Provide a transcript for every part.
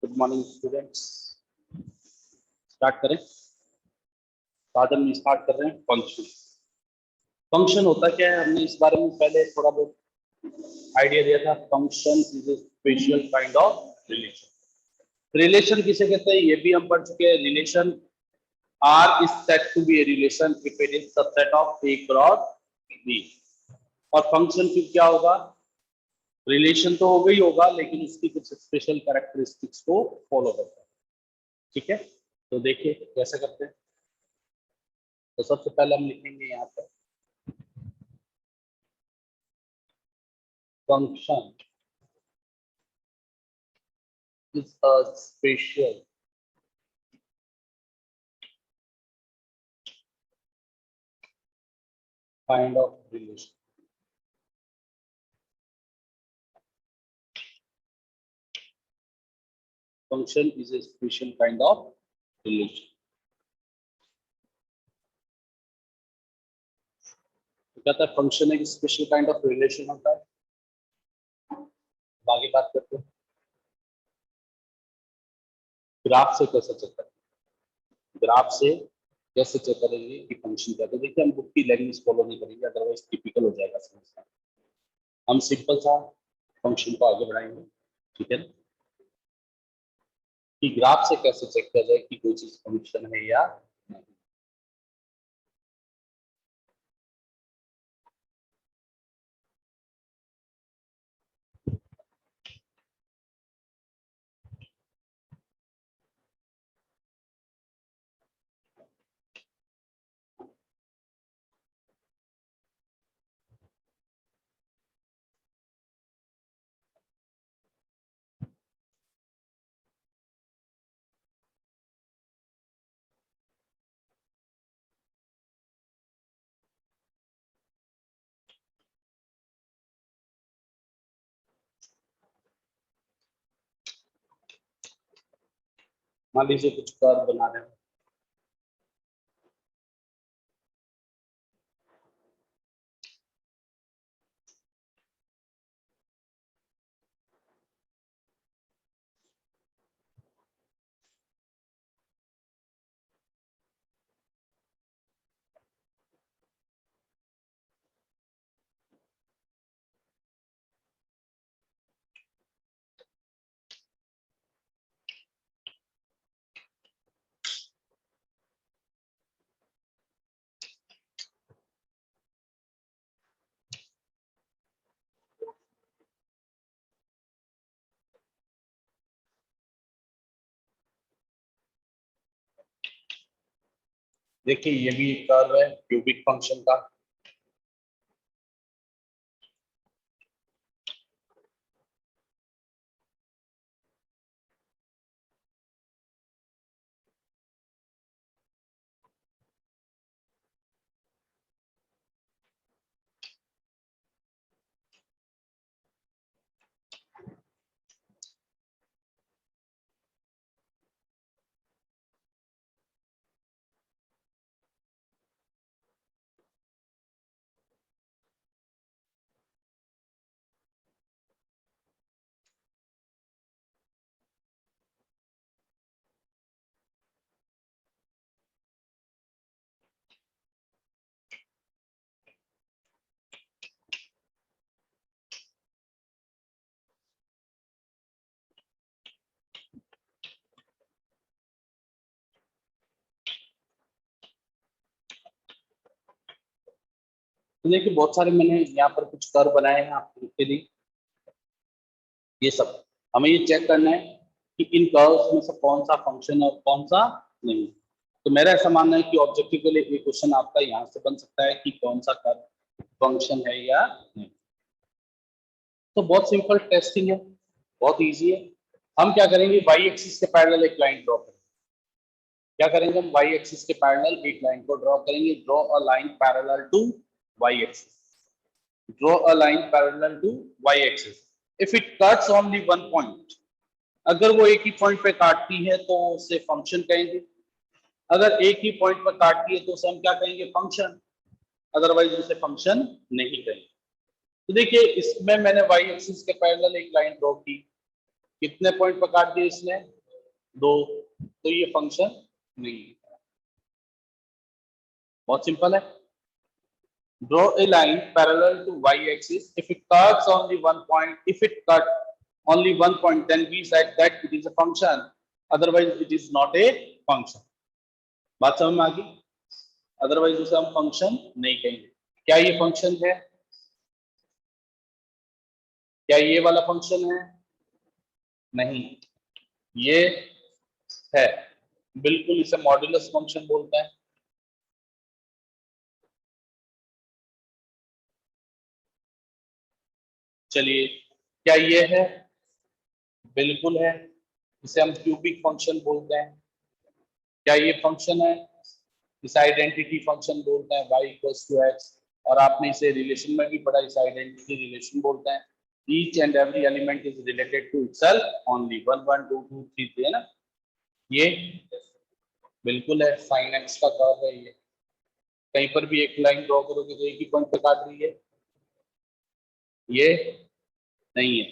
Good morning students. Start करें। आज हम स्टार्ट कर रहे हैं फंक्शन। फंक्शन होता क्या है, हमने इस बारे में पहले थोड़ा बहुत आइडिया दिया था। Function is a special kind of relation. Relation किसे कहते हैं ये भी हम पढ़ चुके हैं। Relation R is said to be a relation if it is subset of A cross B. और फंक्शन फिर क्या होगा, रिलेशन तो होगा ही होगा, लेकिन उसकी कुछ स्पेशल कैरेक्टरिस्टिक्स को फॉलो करता है। ठीक है, तो देखिए कैसे करते हैं। तो सबसे पहले हम लिखेंगे यहाँ पर function is a special kind of relation. Function is a special kind of relation. तो कहता है फंक्शन एक स्पेशल काइंड ऑफ रिलेशन होता है। आगे बात करते हैं ग्राफ से कैसे चेक करें। ग्राफ से कैसे चेक करेंगे कि फंक्शन क्या है। देखिए हम बुक की लैंग्वेज फॉलो नहीं करेंगे, अदरवाइज टिपिकल हो जाएगा समझना। हम सिंपल सा फंक्शन को आगे बढ़ाएंगे। ठीक है ना, कि ग्राफ से कैसे चेक किया जाए कि कोई चीज फंक्शन है या नहीं। मान लीजिए कुछ कर्व बना रहे हैं। देखिए ये भी एक कर्व है क्यूबिक फंक्शन का। तो देखिए बहुत सारे मैंने यहाँ पर कुछ कर्व बनाए हैं आपके लिए। ये सब हमें ये चेक करना है कि इन कर्व्स में से कौन सा फंक्शन है और कौन सा नहीं। तो मेरा ऐसा मानना है कि ऑब्जेक्टिव के लिए ये क्वेश्चन आपका यहाँ से बन सकता है कि कौन सा कर्व फंक्शन है या नहीं। तो बहुत सिंपल टेस्टिंग है, बहुत इजी है। हम क्या करेंगे, वाई एक्सिस के पैरेलल एक लाइन ड्रॉ करेंगे। क्या करेंगे हम, वाई एक्सिस के पैरेलल एक लाइन को ड्रॉ करेंगे। Draw a line parallel to y axis. Draw a line parallel to y axis. If it cuts only one point, अगर वो एक ही पॉइंट पे काटती है तो उसे फंक्शन कहेंगे। अगर एक ही पॉइंट पर काटती है तो उसे हम क्या कहेंगे, फंक्शन। अदरवाइज उसे फंक्शन नहीं कहेंगे। तो देखिए इसमें मैंने वाई एक्सिस के पैरेलल एक लाइन ड्रॉ की। कितने पॉइंट पर काट दिए इसने, 2, तो ये फंक्शन नहीं है। बहुत सिंपल है। Draw a line parallel to y-axis. If it cuts only one point, if it cut only one point, then we said that it is a function. Otherwise, it is not a function. बात समझ में आ गई? Otherwise, उसे हम function नहीं कहेंगे। क्या ये फंक्शन है? क्या ये वाला फंक्शन है? नहीं, ये है। बिल्कुल इसे मॉड्यूलस फंक्शन बोलते हैं। चलिए, क्या ये है? बिल्कुल है। इसे हम क्यूबिक फंक्शन बोलते हैं। क्या ये फंक्शन है? इसे आइडेंटिटी फंक्शन बोलते हैं, y इक्वल्स टू x। और आपने इसे रिलेशन में भी पढ़ा, इसे आइडेंटिटी रिलेशन बोलते हैं। Each and every element is related to itself only, 1 1 2 2 3 3 है ना। ये बिल्कुल है, sin x का कर्व है ये। कहीं पर भी एक लाइन ड्रॉ करोगे तो एक ही पॉइंट पे काट रही है, ये नहीं है।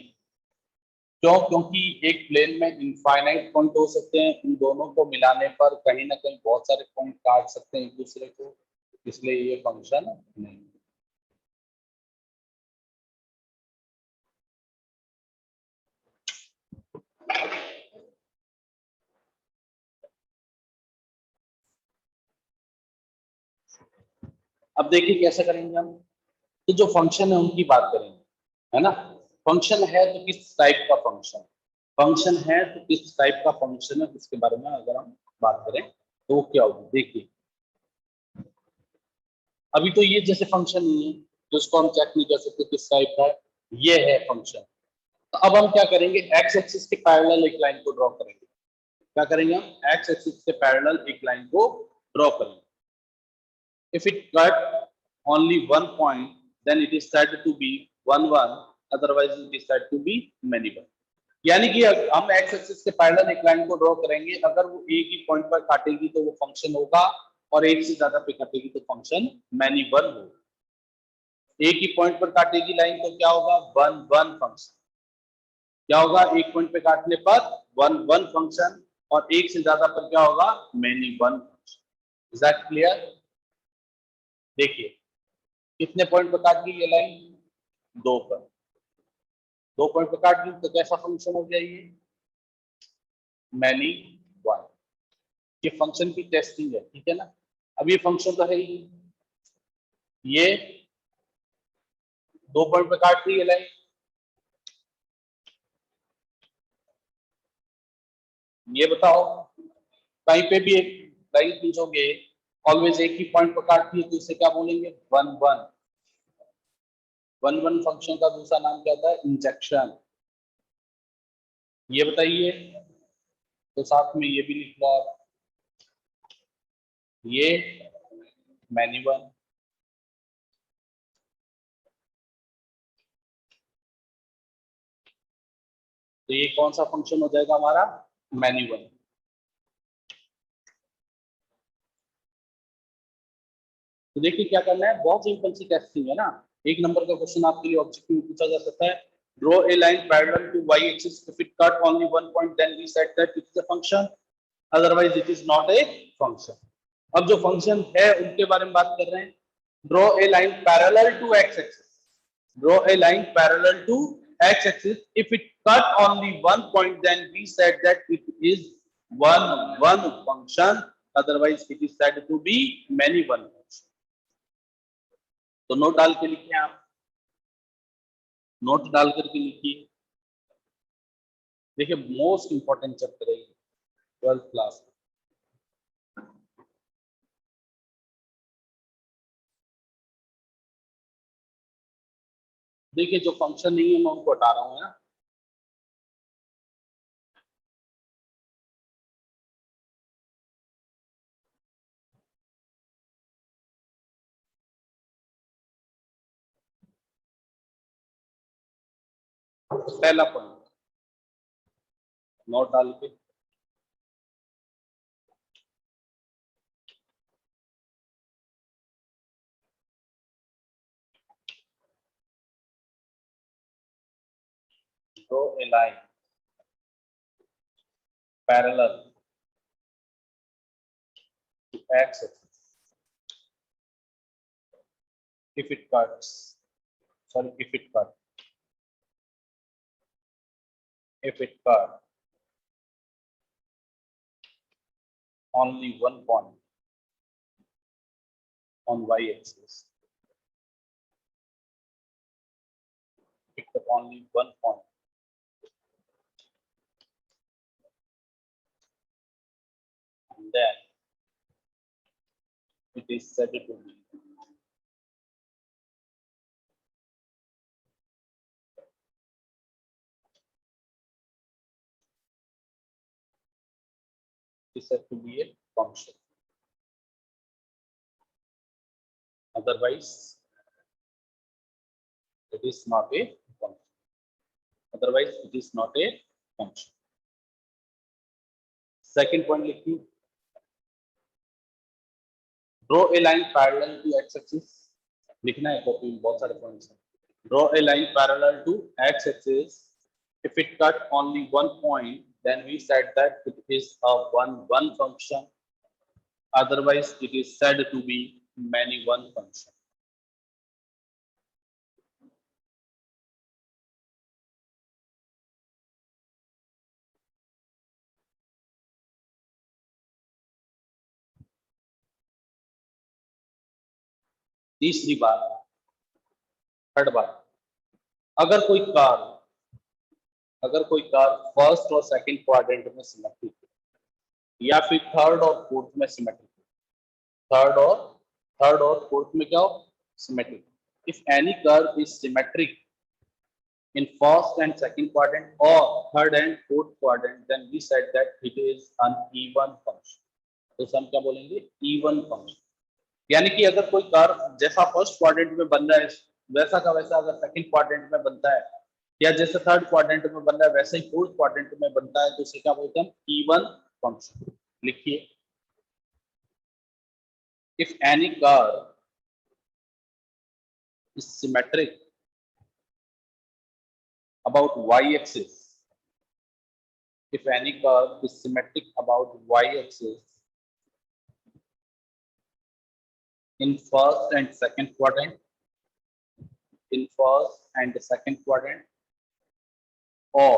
क्यों? क्योंकि एक प्लेन में इनफाइनाइट पॉइंट हो सकते हैं, इन दोनों को मिलाने पर कहीं ना कहीं बहुत सारे पॉइंट काट सकते हैं एक दूसरे को, इसलिए ये फंक्शन नहीं। अब देखिए कैसे करेंगे हम। तो जो फंक्शन है उनकी बात करेंगे, है ना। फंक्शन है तो किस टाइप का फंक्शन, फंक्शन है तो किस टाइप का फंक्शन है, इसके बारे में अगर हम बात करें तो वो क्या होगी। देखिए, अभी तो ये जैसे फंक्शन नहीं है तो इसको हम चेक नहीं कर सकते किस टाइप का है। ये है फंक्शन। तो अब हम क्या करेंगे, एक्स एक्सिस के पैरेलल एक लाइन को ड्रॉ करेंगे। क्या करेंगे हम? एक्स एक्सिस के पैरेलल एक लाइन को ड्रॉ करेंगे। If it cut only one point, then it is said to be one one. Otherwise, it is said to be many one. यानी कि हम एक्स एक्सिस के पैरेलल एक लाइन को ड्रॉ करेंगे, अगर वो एक ही पॉइंट पर काटेगी तो वो फंक्शन होगा, और एक से ज्यादा पे काटेगी तो फंक्शन मैनी वन होगा। एक ही पॉइंट पर काटेगी लाइन तो क्या होगा? One one function. क्या होगा? एक पॉइंट पे काटने पर वन वन फंक्शन, और एक से ज्यादा पर क्या होगा? Many one function. Is that clear? देखिए, कितने पॉइंट पर काट गई ये लाइन? 2 पर। 2 पॉइंट पर काट दी तो कैसा फंक्शन हो गया ये? Many one. ये फंक्शन की टेस्टिंग है, ठीक है ना। अब ये फंक्शन तो है ही, ये 2 पॉइंट पर काट रही है लाइन। ये बताओ, कहीं पे भी एक लाइन खींचोगे, ऑलवेज एक ही पॉइंट पर काटती है तो इसे क्या बोलेंगे? One one. One one function का दूसरा नाम क्या होता है? इंजेक्शन। ये बताइए, तो साथ में ये भी लिख लो आप, ये मैनी वन। तो ये कौन सा फंक्शन हो जाएगा हमारा? Many one. तो देखिए क्या करना है, बहुत सिंपल सी टेस्टिंग है ना। एक नंबर का क्वेश्चन आपके लिए ऑब्जेक्टिव पूछा जा सकता है। Draw a line parallel to y axis, if it cut only one point then we said that it is a function, otherwise it is not a function. अब जो फंक्शन है उनके बारे में बात कर रहे हैं। Draw a line parallel to x axis, draw a line parallel to x axis, if it cut only one point then we said that it is one one function, otherwise it is said to be many one function. तो note डाल के लिखिए आप, note डाल करके लिखिए। देखिए, most important chapter है 12th क्लास। देखिए, जो फंक्शन नहीं है मैं उनको हटा रहा हूँ ना। पहला पॉइंट नोट डाल के, draw a line parallel to x-axis if it cuts, sorry, if it cut only one point on y-axis, pick up only one point, and then it is said to be a function. Otherwise, it is not a function. Otherwise, it is not a function. Second point लिखिए. Draw a line parallel to x-axis. लिखना है copy में बहुत सारे points हैं. Draw a line parallel to x-axis. If it cut only one point, then we said that it is a one function. Otherwise, it is said to be many one function. तीसरी बात, third बात, अगर कोई car first और second quadrant में symmetric है या फिर थर्ड और फोर्थ में सिमेट्रिक है, थर्ड और फोर्थ में क्या हो, symmetric. If any curve is symmetric in first and second quadrant or third and fourth quadrant, then we said that it is an even function. तो हम क्या बोलेंगे, even function. यानी कि अगर कोई कर्व जैसा फर्स्ट क्वाड्रेंट में बन रहा है वैसा का वैसा अगर सेकंड क्वाड्रेंट में बनता है, या जैसे थर्ड क्वाड्रेंट में बन रहा है वैसे ही फोर्थ क्वाड्रेंट में बनता है, तो इसे क्या बोलते हैं, इवन फंक्शन. लिखिए, if any curve is symmetric about y-axis, if any curve is symmetric about y-axis in first and second quadrant, or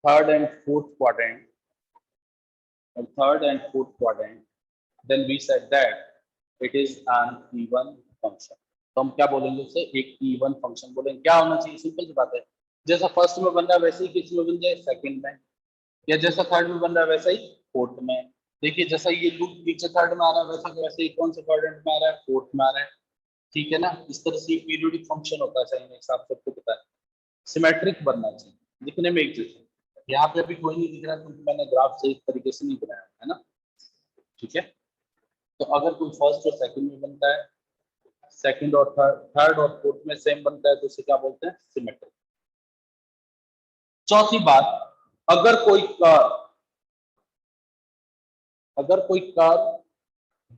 third and fourth quadrant, then we said that it is an even function. तो हम क्या बोलेंगे उसे, एक even function बोलेंगे. क्या होना चाहिए, सिंपल सी बात है, जैसा फर्स्ट में बन रहा है वैसे ही किस में बन जाए, सेकंड में, या जैसा थर्ड में बन रहा है वैसा ही फोर्थ में. देखिए जैसा ये लूप नीचे थर्ड में आ रहा है वैसा वैसे ही कौन से क्वाड्रेंट में आ रहा है, फोर्थ में आ रहा है. ठीक है ना, इस तरह से पीरियोडिक फंक्शन होता है, सही हिसाब से सबको पता है. सिमेट्रिक बनना चाहिए, दिखने में एक जैसे. यहाँ पे अभी कोई नहीं दिख रहा क्योंकि मैंने ग्राफ सही तरीके से नहीं बनाया है ना. ठीक है, तो अगर कोई फर्स्ट और सेकंड में बनता है, सेकंड और थर्ड और फोर्थ में सेम बनता है, तो इसे क्या बोलते हैं, सिमेट्रिक. चौथी बात, अगर कोई कर्व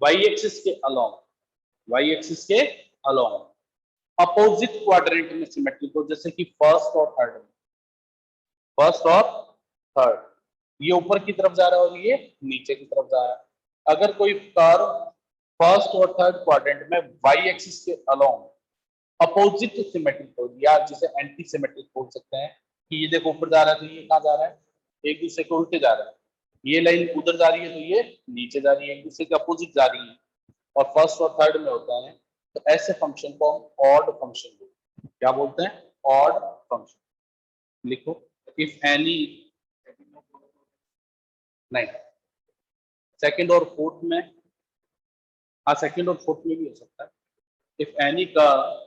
वाई एक्सिस के अलोंग अपोजिट क्वाड्रेंट में सिमेट्रिक हो, जैसे कि फर्स्ट और थर्ड, ये ऊपर की तरफ जा रहा है और ये नीचे की तरफ जा रहा है. अगर कोई कर्व फर्स्ट और थर्ड क्वाड्रेंट में वाई एक्सिस के अलोंग अपोजिट सिमेट्रिक हो, या जिसे एंटी सिमेट्रिक बोल सकते हैं, कि ये देखो ऊपर जा रहा है तो ये कहाँ जा रहा है, एक दूसरे के उल्टे जा रहा है. ये लाइन उधर जा रही है तो ये नीचे जा रही है, एक दूसरे के अपोजिट जा रही है, और फर्स्ट और थर्ड में होता है. तो ऐसे फंक्शन को हम ऑड फंक्शन बोलते हैं. क्या बोलते हैं, ऑड फंक्शन. लिखो, इफ एनी, नहीं, सेकंड और फोर्थ में, हाँ सेकंड और फोर्थ में भी हो सकता है. If any curve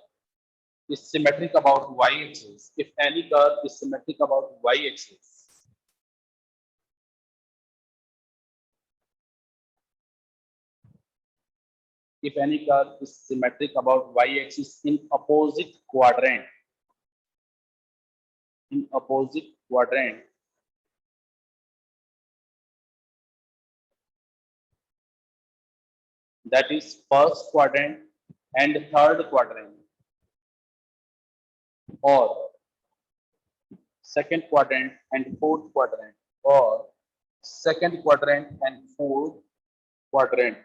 is symmetric about y-axis, if any curve is symmetric about y-axis, if any curve is symmetric about y-axis in opposite quadrant, that is first quadrant and third quadrant, or second quadrant and fourth quadrant, और second quadrant and fourth quadrant.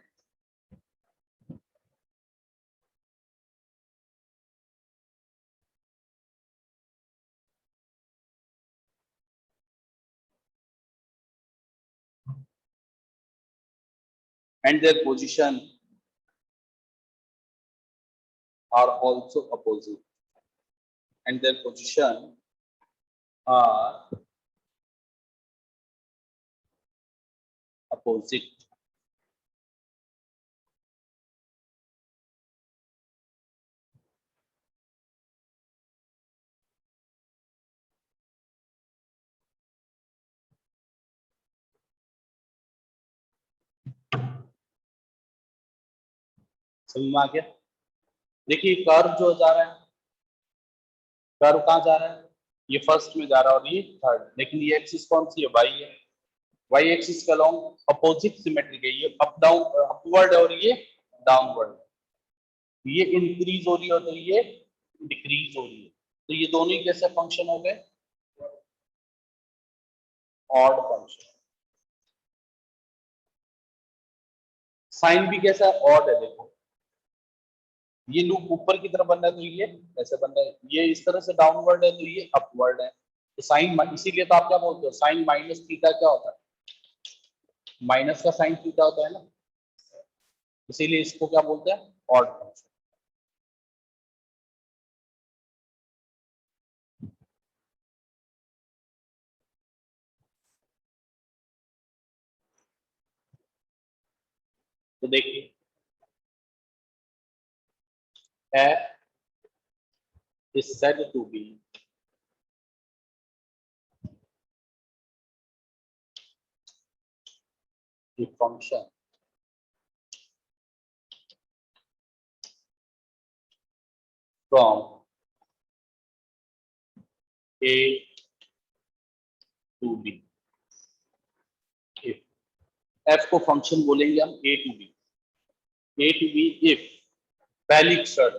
And their position are also opposite, and their position are opposite. समझ में आ गया? देखिए curve जो जा रहा है, curve कहाँ जा रहा है? ये फर्स्ट में जा रहा है और ये थर्ड, लेकिन ये एक्सिस कौन सी है? वाई है। वाई एक्सिस के अलोंग अपोजिट सिमेट्रिक है, ये अप डाउन अपवर्ड और ये डाउनवर्ड। ये इंक्रीज हो रही है तो ये डिक्रीज हो रही है, तो ये दोनों ही कैसे फंक्शन हो गए? Odd function. साइन भी कैसा है? ऑड है। देखो ये लूप ऊपर की तरफ बन रहा है तो ये ऐसे बन रहा है, ये इस तरह से डाउनवर्ड है तो ये अपवर्ड है। तो साइन, इसीलिए तो आप क्या बोलते हो, साइन माइनस थीटा क्या होता है? माइनस का साइन थीटा होता है ना, इसीलिए इसको क्या बोलते हैं? Odd function. तो देखिए f is said to be a function from a to b। if f को फंक्शन बोलेंगे हम a to b, a to b if पहली शर्त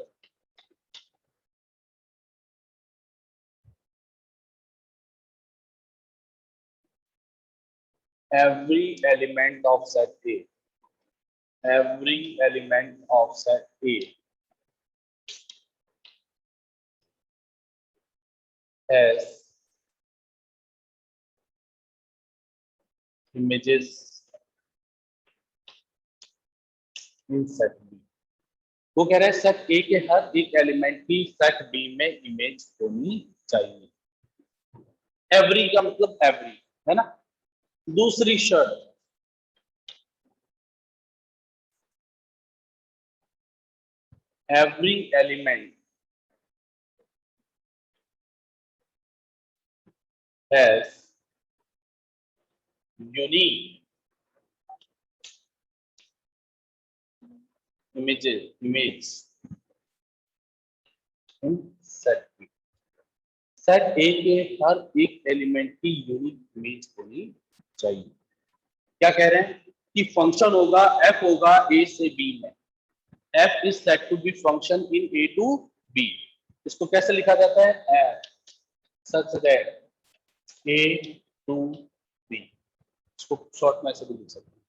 every element of set a, every element of set a has images in set b। वो कह रहा है set ए के हर एक एलिमेंट की सेट बी में इमेज होनी चाहिए। एवरी का मतलब एवरी है ना। दूसरी शर्त, every element has unique image in set B। Set ए के हर एक एलिमेंट की यूनिक इमेज होनी चाहिए। क्या कह रहे हैं कि फंक्शन होगा f होगा a से b में, f is said to be function in a to b। इसको कैसे लिखा जाता है? f such that a to b। इसको शॉर्ट में ऐसे भी लिख सकते हैं,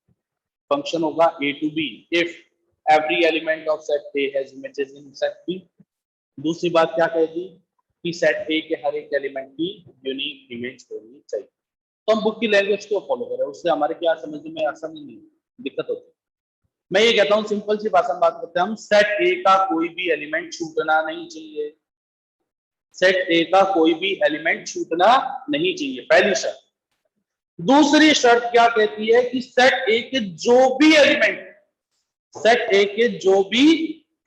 फंक्शन होगा a to b if every element of set a has images in set b। दूसरी बात क्या कहेगी कि सेट ए के हर एक एलिमेंट की यूनिक इमेज होनी चाहिए। तो हम बुक की लैंग्वेज को फॉलो करें, उससे हमारे क्या समझने में आसानी नहीं, दिक्कत होती है। मैं ये कहता हूँ सिंपल सी भाषा में बात करते हैं हम, सेट ए का कोई भी एलिमेंट छूटना नहीं चाहिए। सेट ए का कोई भी एलिमेंट छूटना नहीं चाहिए, पहली शर्त। दूसरी शर्त क्या कहती है कि सेट ए के जो भी एलिमेंट, सेट ए के जो भी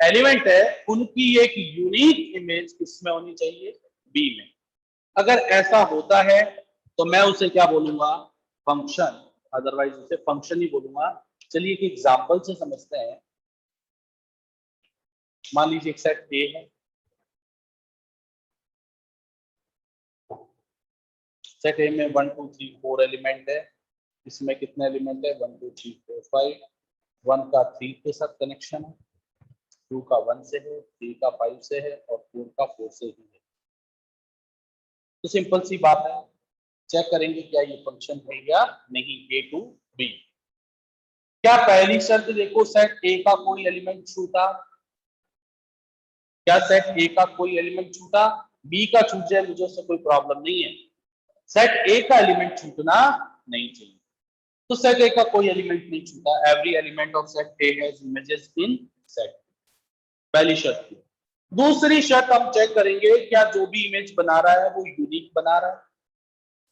एलिमेंट है उनकी एक यूनिक इमेज किसमें होनी चाहिए? बी में। अगर ऐसा होता है तो मैं उसे क्या बोलूंगा? फंक्शन, अदरवाइज उसे फंक्शन ही बोलूंगा। चलिए एक एग्जांपल से समझते हैं। मान लीजिए एक सेट ए है, सेट ए में 1 2 3 4 एलिमेंट है। इसमें कितने एलिमेंट है? 1 2 3 4 5। 1 का 3 के साथ कनेक्शन है, 2 का 1 से है, 3 का 5 से है और 4 का 4 से ही है। तो सिंपल सी बात है, चेक करेंगे क्या ये फंक्शन है या नहीं, ए टू बी। क्या पहली शर्त देखो, सेट ए का कोई एलिमेंट छूटा, क्या सेट ए का कोई एलिमेंट छूटा, बी का छूट जाए मुझे उससे कोई प्रॉब्लम नहीं है, सेट ए का एलिमेंट छूटना नहीं चाहिए। तो सेट ए का कोई एलिमेंट नहीं छूटा, every element of set A has images in set, पहली शर्त थी। दूसरी शर्त हम चेक करेंगे क्या जो भी इमेज बना रहा है वो यूनिक बना रहा है।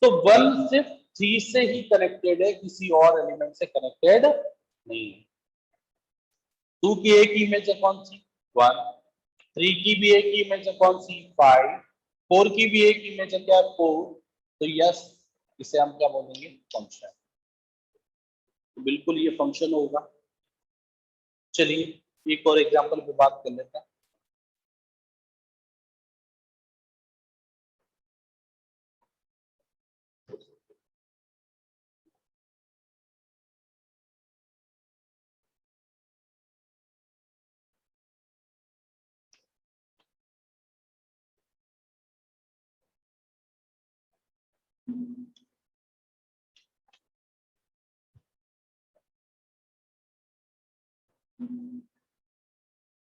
तो वन सिर्फ थ्री से ही कनेक्टेड है, किसी और एलिमेंट से कनेक्टेड नहीं है। टू की एक इमेज है कौन सी, वन, थ्री की भी एक इमेज है कौन सी, फाइव, फोर की भी एक इमेज है क्या, फोर। तो यस, इसे हम क्या बोलेंगे, फंक्शन। तो बिल्कुल ये फंक्शन होगा। चलिए एक और एग्जांपल पे बात कर लेते हैं।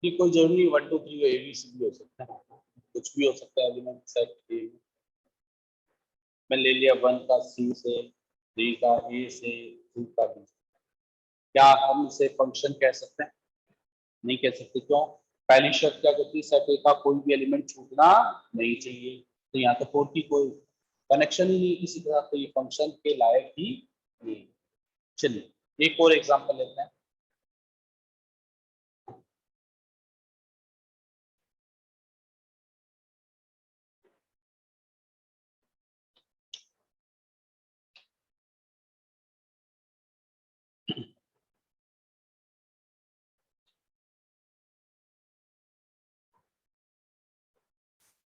ये कोई जरूरी 1 2 3 एबीसी भी हो सकता है, कुछ भी हो सकता है एलिमेंट सेट ए। मैं ले लिया वन का सी से, थ्री का ए से, टू का बी। क्या हम इसे फंक्शन कह सकते हैं, नहीं कह सकते। क्यों, पहली शर्त क्या कहती है, सेट ए का कोई भी एलिमेंट छूटना नहीं चाहिए। तो यहाँ तो फोर की कोई कनेक्शन ही नहीं किसी तरह, तो ये फंक्शन के लायक ही नहीं। चलिए एक और एग्जांपल लेते हैं।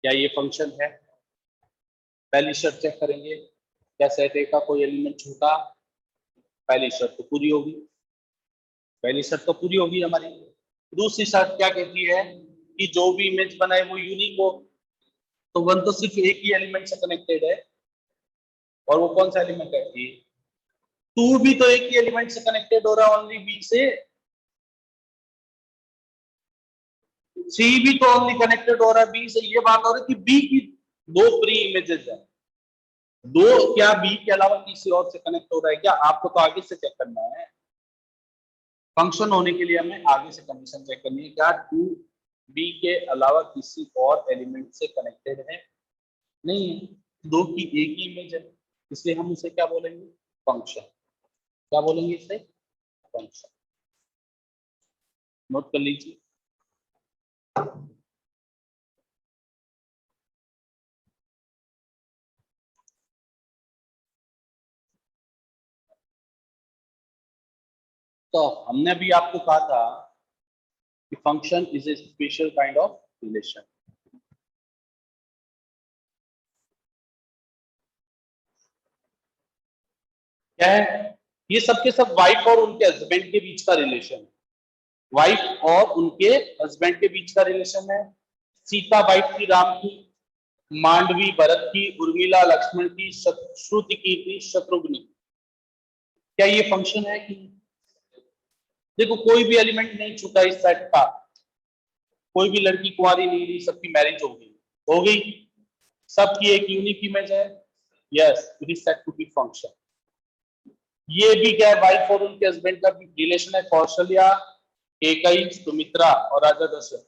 क्या ये फंक्शन है, पहली शर्त चेक करेंगे, क्या सेट ए का कोई एलिमेंट छूटा, पहली शर्त तो पूरी होगी, पहली शर्त तो पूरी होगी हमारी। दूसरी शर्त क्या कहती है कि जो भी इमेज बनाए वो यूनिक हो। तो वन तो सिर्फ एक ही एलिमेंट से कनेक्टेड है, और वो कौन सा एलिमेंट है, ए। टू भी तो एक ही एलिमेंट से कनेक्टेड हो रहा है, ओनली बी से। सी भी तो ओनली कनेक्टेड हो रहा है बी से। ये बात हो रही है कि बी की दो प्री इमेजेस है, दो, क्या बी के अलावा किसी और से कनेक्ट हो रहा है क्या, आपको तो आगे से चेक करना है। फंक्शन होने के लिए हमें आगे से कंडीशन चेक करनी है, क्या टू बी के अलावा किसी और एलिमेंट से कनेक्टेड है, नहीं है, दो की एक ही इमेज है, इसलिए हम उसे क्या बोलेंगे, फंक्शन। क्या बोलेंगे इसे, फंक्शन। नोट कर लीजिए। तो हमने भी आपको कहा था कि function is a special kind of relation. क्या है, ये सबके सब वाइफ और उनके हस्बैंड के बीच का रिलेशन है, वाइफ और उनके हस्बैंड के बीच का रिलेशन है। सीता वाइफ थी राम की, मांडवी भरत की, उर्मिला लक्ष्मण की, श्रुति की थी शत्रुघ्न की। क्या ये फंक्शन है कि, देखो कोई भी एलिमेंट नहीं छूटा इस सेट का, कोई भी लड़की कुंवारी नहीं रही, सबकी मैरिज हो गई, सबकी एक यूनिक इमेज है, yes it is set to be function. ये भी क्या है, वाइफ और उनके हस्बैंड का रिलेशन है, कौशल्या, केकई, सुमित्रा और राजा दशरथ।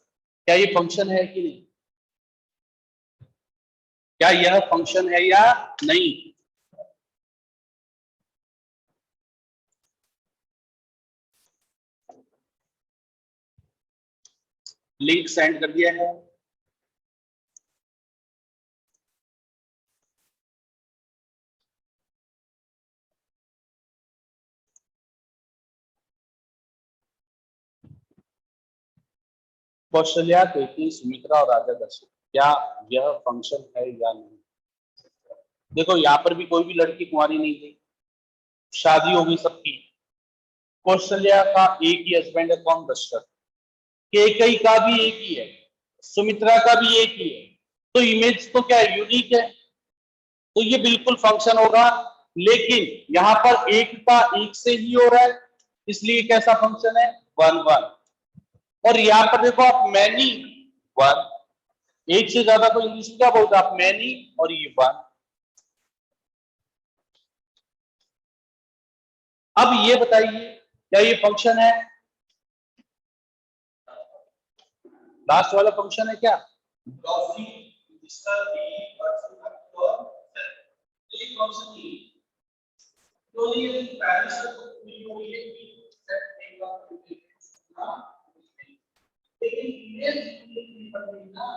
क्या ये फंक्शन है कि नहीं, क्या यह फंक्शन है या नहीं। लिंक सेंड कर दिया है। कौशल्या, केकई, सुमित्रा और राजा दशरथ, क्या यह फंक्शन है या नहीं। देखो यहाँ पर भी कोई भी लड़की कुंवारी नहीं थी, शादी हो गई सबकी। कौशल्या का एक ही हस्बैंड है, कौन, दशरथ। केकई का भी एक ही है, सुमित्रा का भी एक ही है। तो इमेज तो क्या है, यूनिक है। तो ये बिल्कुल फंक्शन होगा, लेकिन यहाँ पर एक का एक से ही हो रहा है, इसलिए कैसा फंक्शन है, 1 1। और यहाँ पर देखो आप मैनी 1, एक से ज्यादा को इंग्लिश में क्या बोलते हैं आप, मैनी, और ये 1। अब ये बताइए क्या ये फंक्शन है, लास्ट वाला फंक्शन है क्या, ग्लॉसी जिसका फंक्शन ही तो ये पेरेंट्स को ये सेट देगा, लेकिन इमेज नहीं पड़ेगी ना,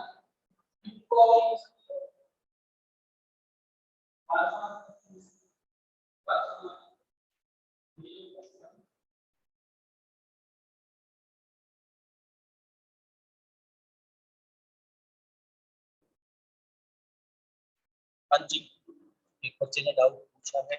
हाँ जी, एक बच्चे ने डाउट पूछा है।